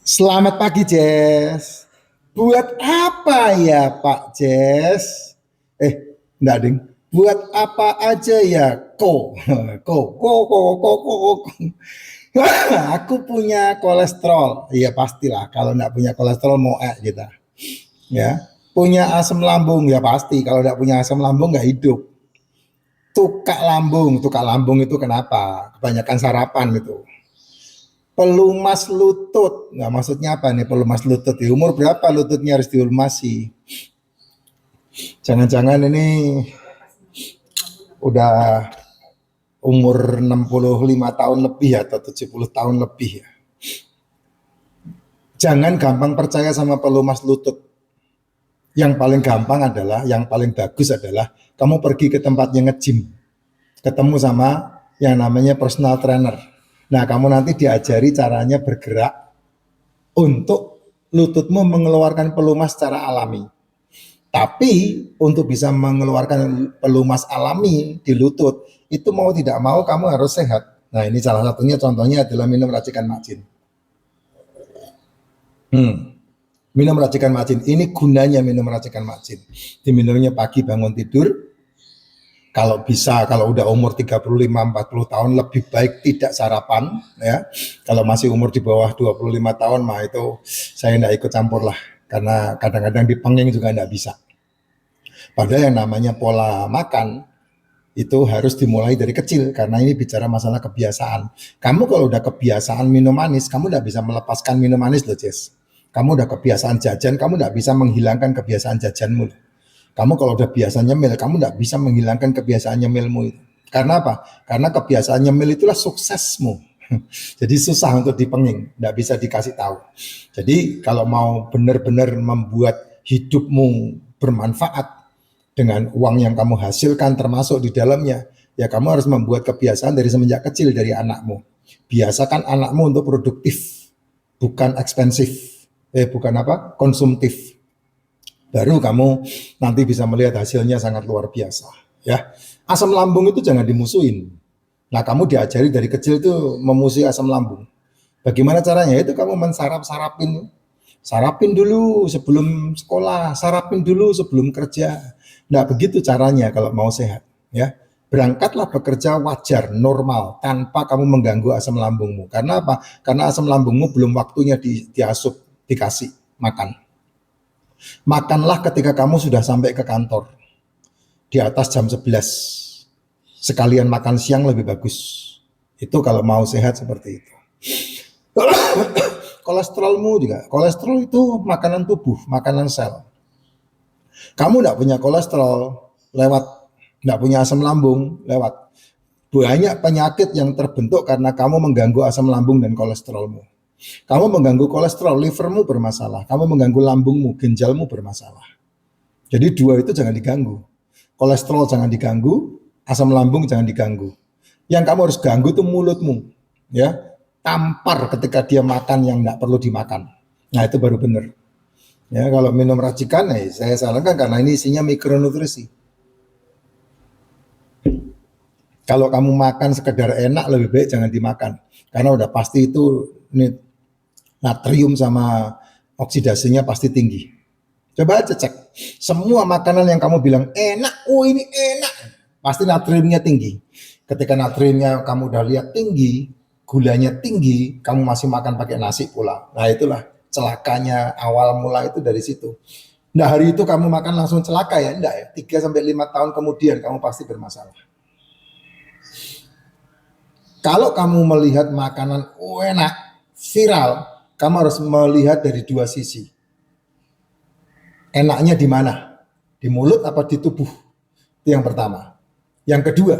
Selamat pagi, Jess. Buat apa ya, Pak Jess? Enggak, Ding. Buat apa aja ya, ko. Aku punya kolesterol. Iya, pastilah. Kalau enggak punya kolesterol, mau kita. Ya. Punya asam lambung, ya pasti. Kalau enggak punya asam lambung, nggak hidup. Tukak lambung itu kenapa? Kebanyakan sarapan itu. Pelumas lutut. Nah, maksudnya apa nih pelumas lutut? Di umur berapa lututnya harus dilumasi? Jangan-jangan ini udah umur 65 tahun lebih atau 70 tahun lebih ya. Jangan gampang percaya sama pelumas lutut. Yang paling gampang adalah, yang paling bagus adalah kamu pergi ke tempatnya nge-gym. Ketemu sama yang namanya personal trainer. Nah, kamu nanti diajari caranya bergerak untuk lututmu mengeluarkan pelumas secara alami. Tapi untuk bisa mengeluarkan pelumas alami di lutut, itu mau tidak mau kamu harus sehat. Nah, ini salah satunya, contohnya adalah minum racikan macin. Minum racikan macin. Ini gunanya minum racikan macin. Diminumnya pagi bangun tidur. Kalau bisa, kalau udah umur 35-40 tahun lebih baik tidak sarapan ya. Kalau masih umur di bawah 25 tahun mah itu saya enggak ikut campur lah. Karena kadang-kadang dipenging juga enggak bisa. Padahal yang namanya pola makan itu harus dimulai dari kecil karena ini bicara masalah kebiasaan. Kamu kalau udah kebiasaan minum manis, kamu udah bisa melepaskan minum manis loh, Jess. Kamu udah kebiasaan jajan, kamu udah bisa menghilangkan kebiasaan jajanmu. Kamu kalau udah biasa nyemil, kamu udah bisa menghilangkan kebiasaan nyemilmu itu. Karena apa? Karena kebiasaan nyemil itulah suksesmu. Jadi susah untuk dipenging, nggak bisa dikasih tahu. Jadi kalau mau benar-benar membuat hidupmu bermanfaat dengan uang yang kamu hasilkan termasuk di dalamnya, ya kamu harus membuat kebiasaan dari semenjak kecil dari anakmu. Biasakan anakmu untuk produktif, bukan ekspensif, bukan apa, konsumtif. Baru kamu nanti bisa melihat hasilnya sangat luar biasa. Ya, asam lambung itu jangan dimusuhin. Nah, kamu diajari dari kecil itu memusuhi asam lambung. Bagaimana caranya? Itu kamu sarapin dulu sebelum sekolah, sarapin dulu sebelum kerja. Nah, begitu caranya kalau mau sehat. Ya, berangkatlah bekerja wajar, normal, tanpa kamu mengganggu asam lambungmu. Karena apa? Karena asam lambungmu belum waktunya diasup, dikasih makan. Makanlah ketika kamu sudah sampai ke kantor. Di atas jam 11. Sekalian makan siang lebih bagus. Itu kalau mau sehat seperti itu. Kolesterolmu juga. Kolesterol itu makanan tubuh, makanan sel. Kamu tidak punya kolesterol, lewat. Tidak punya asam lambung, lewat. Banyak penyakit yang terbentuk karena kamu mengganggu asam lambung dan kolesterolmu. Kamu mengganggu kolesterol, livermu bermasalah. Kamu mengganggu lambungmu, ginjalmu bermasalah. Jadi dua itu jangan diganggu. Kolesterol jangan diganggu, asam lambung jangan diganggu. Yang kamu harus ganggu itu mulutmu. Ya, tampar ketika dia makan yang tidak perlu dimakan. Nah, itu baru benar. Ya, kalau minum racikan, saya sarankan karena ini isinya mikronutrisi. Kalau kamu makan sekedar enak, lebih baik jangan dimakan. Karena udah pasti itu natrium sama oksidasinya pasti tinggi. Coba aja cek. Semua makanan yang kamu bilang enak, oh ini enak, pasti natriumnya tinggi. Ketika natriumnya kamu udah lihat tinggi, gulanya tinggi, kamu masih makan pakai nasi pula. Nah, itulah celakanya awal mula itu dari situ. Nah, hari itu kamu makan langsung celaka ya? Enggak ya. 3-5 tahun kemudian kamu pasti bermasalah. Kalau kamu melihat makanan enak, viral, kamu harus melihat dari dua sisi. Enaknya di mana? Di mulut apa di tubuh? Itu yang pertama. Yang kedua,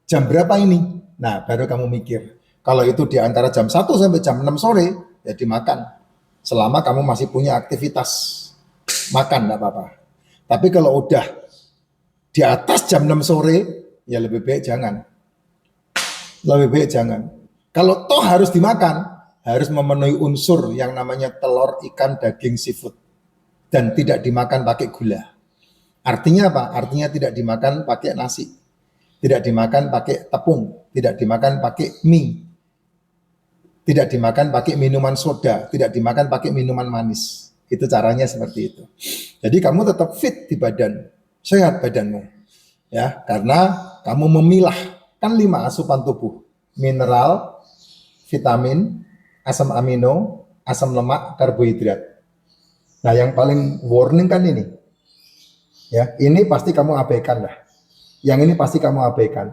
jam berapa ini? Nah, baru kamu mikir. Kalau itu di antara jam 1 sampai jam 6 sore, ya dimakan. Selama kamu masih punya aktivitas makan, enggak apa-apa. Tapi kalau udah di atas jam 6 sore, ya lebih baik jangan. Lebih baik jangan. Kalau toh harus dimakan, harus memenuhi unsur yang namanya telur, ikan, daging, seafood. Dan tidak dimakan pakai gula. Artinya apa? Artinya tidak dimakan pakai nasi. Tidak dimakan pakai tepung. Tidak dimakan pakai mie. Tidak dimakan pakai minuman soda, tidak dimakan pakai minuman manis. Itu caranya seperti itu. Jadi kamu tetap fit di badan, sehat badanmu. Ya, karena kamu memilah kan 5 asupan tubuh. Mineral, vitamin, asam amino, asam lemak, karbohidrat. Nah, yang paling warning kan ini. Ya, ini pasti kamu abaikan lah. Yang ini pasti kamu abaikan.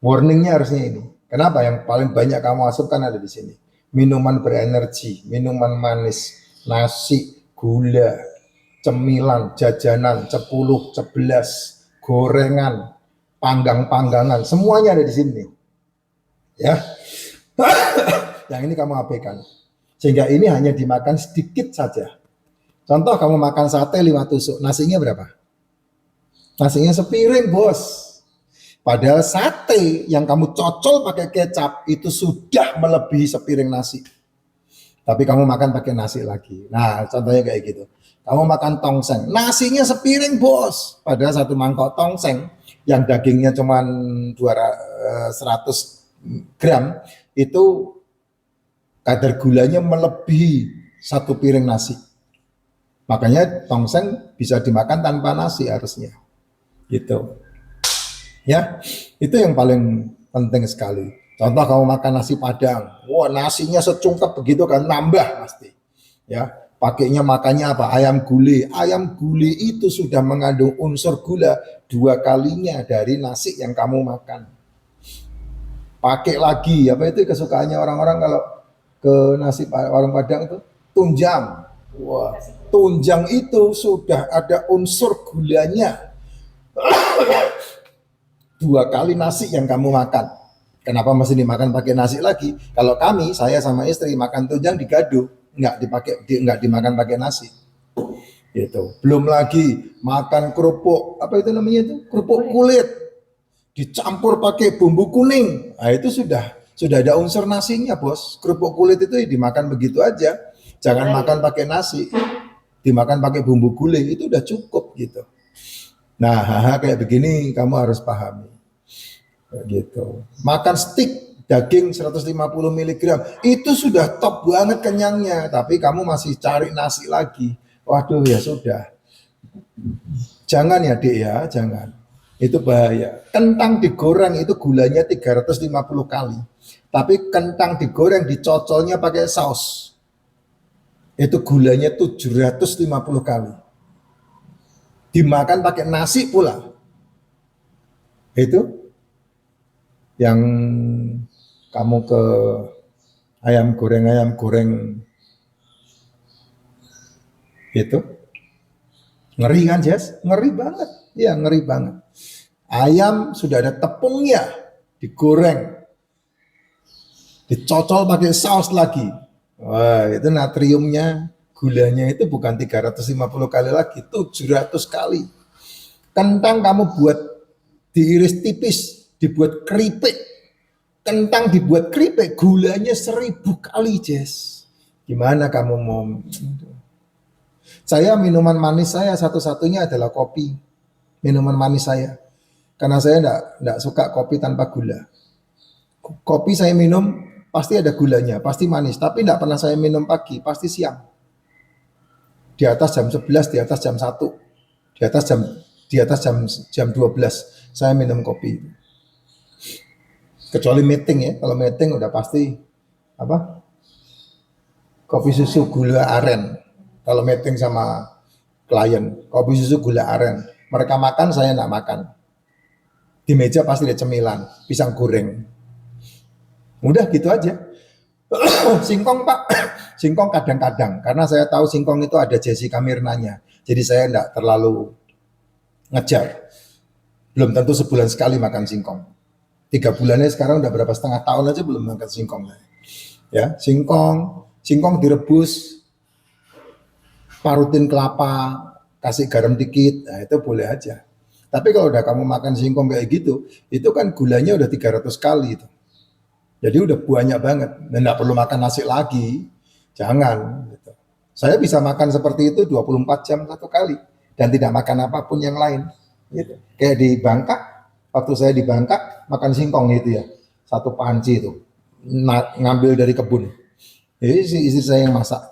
Warningnya harusnya ini. Kenapa? Yang paling banyak kamu asupkan ada di sini. Minuman berenergi, minuman manis, nasi, gula, cemilan, jajanan, cepuluh, cebelas, gorengan, panggang-panggangan, semuanya ada di sini. Ya, yang ini kamu abaikan. Sehingga ini hanya dimakan sedikit saja. Contoh kamu makan sate 5 tusuk, nasinya berapa? Nasinya sepiring, bos. Padahal sate yang kamu cocol pakai kecap itu sudah melebihi sepiring nasi. Tapi kamu makan pakai nasi lagi. Nah, contohnya kayak gitu. Kamu makan tongseng, nasinya sepiring, bos. Padahal satu mangkok tongseng yang dagingnya cuma 100 gram itu kadar gulanya melebihi 1 piring nasi. Makanya tongseng bisa dimakan tanpa nasi harusnya. Gitu. Ya, itu yang paling penting sekali. Contoh kamu makan nasi Padang, wah nasinya secungkap begitu kan, nambah pasti. Ya, pakainya makannya apa? Ayam gulai. Ayam gulai itu sudah mengandung unsur gula 2 kalinya dari nasi yang kamu makan. Pakai lagi, apa itu kesukaannya orang-orang kalau ke nasi warung Padang itu? Tunjang. Wah, tunjang itu sudah ada unsur gulanya. 2 kali nasi yang kamu makan. Kenapa masih dimakan pakai nasi lagi? Kalau kami, saya sama istri makan tunjang digado, nggak dimakan pakai nasi. Gitu. Belum lagi makan kerupuk, apa itu namanya itu? Kerupuk kulit. Dicampur pakai bumbu kuning. Nah, itu sudah ada unsur nasinya, bos. Kerupuk kulit itu dimakan begitu aja. Jangan makan pakai nasi. Dimakan pakai bumbu guling itu udah cukup gitu. Nah, kayak begini kamu harus pahami. Gitu. Makan steak daging 150 mg itu sudah top banget kenyangnya, tapi kamu masih cari nasi lagi. Waduh, ya sudah. Jangan ya, Dek ya, jangan. Itu bahaya. Kentang digoreng itu gulanya 350 kali. Tapi kentang digoreng dicocolnya pakai saus. Itu gulanya 750 kali. Dimakan pakai nasi pula. Itu yang kamu ke ayam goreng itu ngeri kan, Jess? Ngeri banget. Ya, ngeri banget. Ayam sudah ada tepungnya, digoreng, dicocol pakai saus lagi. Wah, itu natriumnya, gulanya itu bukan 350 kali lagi, 700 kali. Kentang kamu buat diiris tipis, dibuat keripik. Kentang dibuat keripik, gulanya 1000 kali, Jess. Gimana kamu mau? Saya minuman manis saya satu-satunya adalah kopi. Minuman manis saya. Karena saya enggak suka kopi tanpa gula. Kopi saya minum pasti ada gulanya, pasti manis. Tapi enggak pernah saya minum pagi, pasti siang. Di atas jam 11, di atas jam 1, di atas jam 12 saya minum kopi. Kecuali meeting ya, kalau meeting udah pasti apa? Kopi susu gula aren. Kalau meeting sama klien, kopi susu gula aren. Mereka makan, saya enggak makan. Di meja pasti ada cemilan, pisang goreng. Udah gitu aja. Singkong Pak, singkong kadang-kadang. Karena saya tahu singkong itu ada Jessica Mirnanya. Jadi saya enggak terlalu ngejar. Belum tentu sebulan sekali makan singkong. 3 bulannya sekarang udah berapa setengah tahun aja belum makan singkong. Ya, singkong direbus, parutin kelapa, kasih garam dikit, nah itu boleh aja. Tapi kalau udah kamu makan singkong kayak gitu, itu kan gulanya udah 300 kali itu. Jadi udah banyak banget, dan nggak perlu makan nasi lagi, jangan. Gitu. Saya bisa makan seperti itu 24 jam 1 kali, dan tidak makan apapun yang lain. Gitu. Kayak di Bangkok, waktu saya di Bangkok makan singkong gitu ya, 1 panci itu, ngambil dari kebun. Jadi si istri saya yang masak.